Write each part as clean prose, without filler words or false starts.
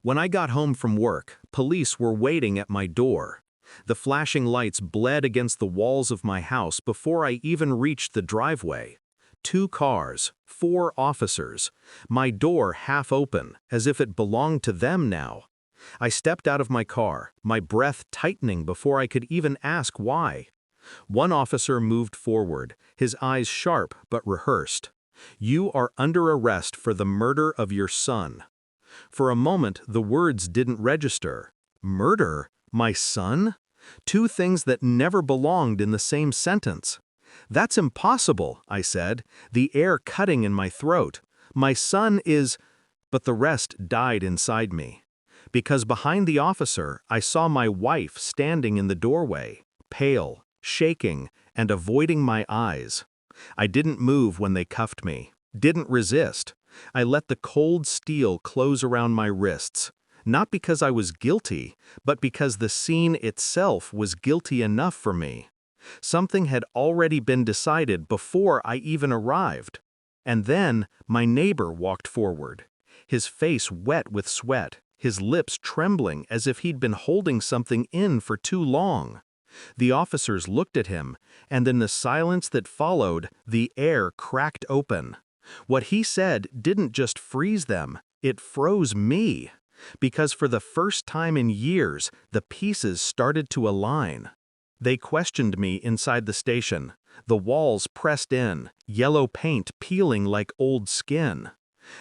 When I got home from work, police were waiting at my door. The flashing lights bled against the walls of my house before I even reached the driveway. 2 cars, 4 officers, my door half open, as if it belonged to them now. I stepped out of my car, my breath tightening before I could even ask why. One officer moved forward, his eyes sharp but rehearsed. "You are under arrest for the murder of your son." For a moment, the words didn't register. Murder? My son? 2 things that never belonged in the same sentence. "That's impossible," I said, the air cutting in my throat. "My son is—" But the rest died inside me. Because behind the officer, I saw my wife standing in the doorway, pale, shaking, and avoiding my eyes. I didn't move when they cuffed me, didn't resist. I let the cold steel close around my wrists, not because I was guilty, but because the scene itself was guilty enough for me. Something had already been decided before I even arrived. And then my neighbor walked forward, his face wet with sweat, his lips trembling as if he'd been holding something in for too long. The officers looked at him, and in the silence that followed, the air cracked open. What he said didn't just freeze them, it froze me. Because for the first time in years, the pieces started to align. They questioned me inside the station, the walls pressed in, yellow paint peeling like old skin.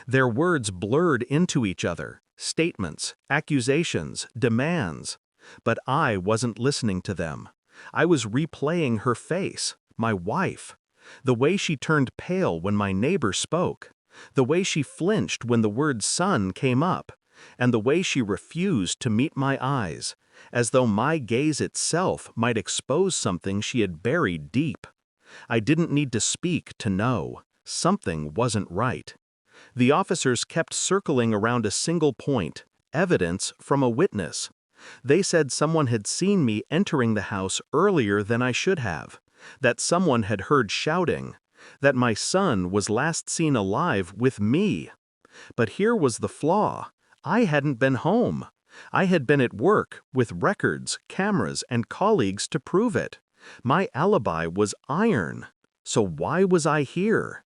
Their words blurred into each other, statements, accusations, demands. But I wasn't listening to them. I was replaying her face, my wife. The way she turned pale when my neighbor spoke. The way she flinched when the word son came up. And the way she refused to meet my eyes, as though my gaze itself might expose something she had buried deep. I didn't need to speak to know. Something wasn't right. The officers kept circling around a single point, evidence from a witness. They said someone had seen me entering the house earlier than I should have, that someone had heard shouting, that my son was last seen alive with me. But here was the flaw. I hadn't been home. I had been at work, with records, cameras, and colleagues to prove it. My alibi was iron. So why was I here?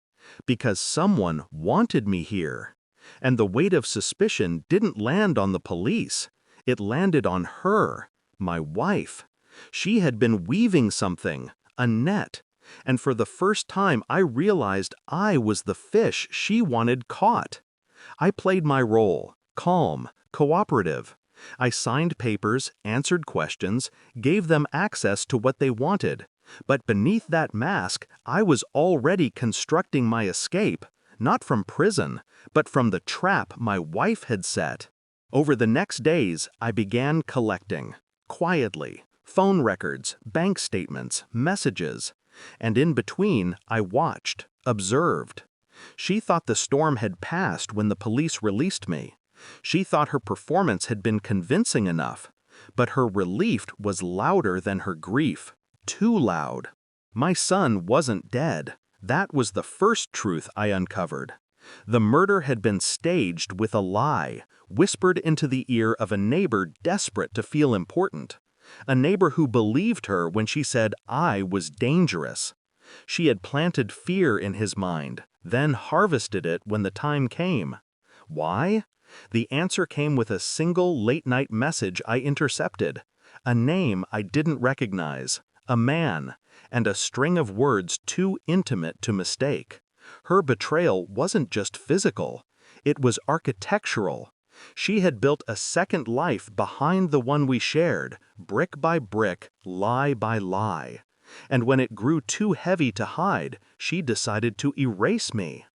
Because someone wanted me here. And the weight of suspicion didn't land on the police. It landed on her, my wife. She had been weaving something, a net. And for the first time I realized I was the fish she wanted caught. I played my role. Calm, cooperative. I signed papers, answered questions, gave them access to what they wanted. But beneath that mask, I was already constructing my escape, not from prison, but from the trap my wife had set. Over the next days, I began collecting, quietly, phone records, bank statements, messages. And in between, I watched, observed. She thought the storm had passed when the police released me. She thought her performance had been convincing enough, but her relief was louder than her grief, too loud. My son wasn't dead. That was the first truth I uncovered. The murder had been staged with a lie, whispered into the ear of a neighbor desperate to feel important. A neighbor who believed her when she said I was dangerous. She had planted fear in his mind, then harvested it when the time came. Why? The answer came with a single late-night message I intercepted, a name I didn't recognize, a man, and a string of words too intimate to mistake. Her betrayal wasn't just physical, it was architectural. She had built a second life behind the one we shared, brick by brick, lie by lie. And when it grew too heavy to hide, she decided to erase me.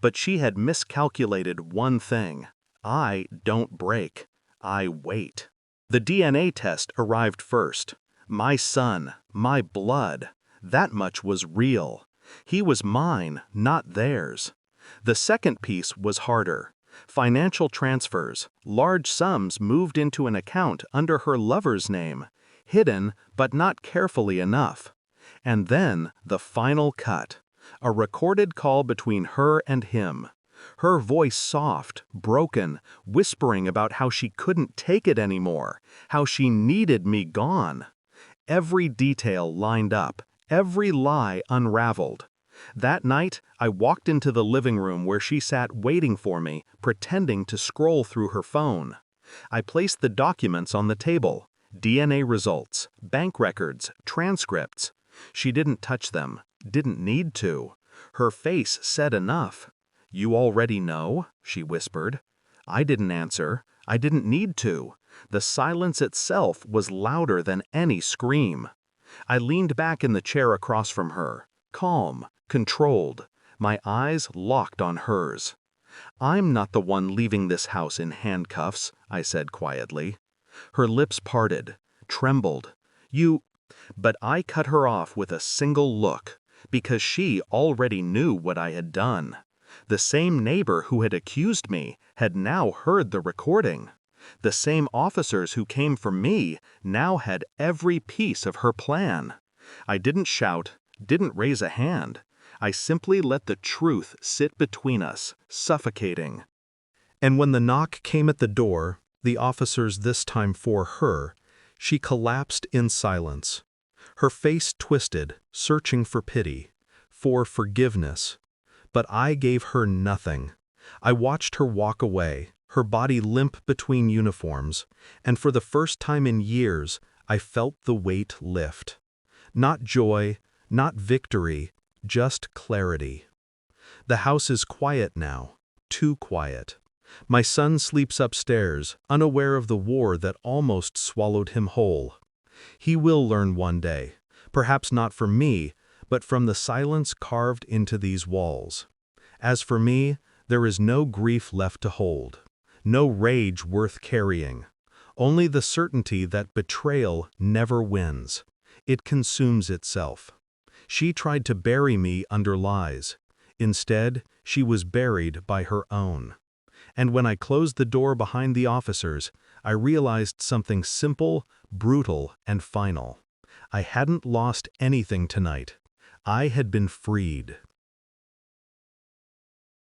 But she had miscalculated one thing. I don't break. I wait. The DNA test arrived first. My son, my blood. That much was real. He was mine, not theirs. The second piece was harder. Financial transfers, large sums moved into an account under her lover's name, hidden but not carefully enough. And then the final cut. A recorded call between her and him. Her voice soft, broken, whispering about how she couldn't take it anymore, how she needed me gone. Every detail lined up, every lie unraveled. That night, I walked into the living room where she sat waiting for me, pretending to scroll through her phone. I placed the documents on the table. DNA results, bank records, transcripts. She didn't touch them, didn't need to. Her face said enough. "You already know?" she whispered. I didn't answer. I didn't need to. The silence itself was louder than any scream. I leaned back in the chair across from her, calm, controlled, my eyes locked on hers. "I'm not the one leaving this house in handcuffs," I said quietly. Her lips parted, trembled. But I cut her off with a single look, because she already knew what I had done. The same neighbor who had accused me had now heard the recording. The same officers who came for me now had every piece of her plan. I didn't shout, didn't raise a hand. I simply let the truth sit between us, suffocating. And when the knock came at the door, the officers this time for her, she collapsed in silence. Her face twisted, searching for pity, for forgiveness. But I gave her nothing. I watched her walk away, her body limp between uniforms, and for the first time in years, I felt the weight lift. Not joy, not victory, just clarity. The house is quiet now, too quiet. My son sleeps upstairs, unaware of the war that almost swallowed him whole. He will learn one day, perhaps not from me, but from the silence carved into these walls. As for me, there is no grief left to hold, no rage worth carrying, only the certainty that betrayal never wins. It consumes itself. She tried to bury me under lies. Instead, she was buried by her own. And when I closed the door behind the officers, I realized something simple, brutal, and final. I hadn't lost anything tonight. I had been freed.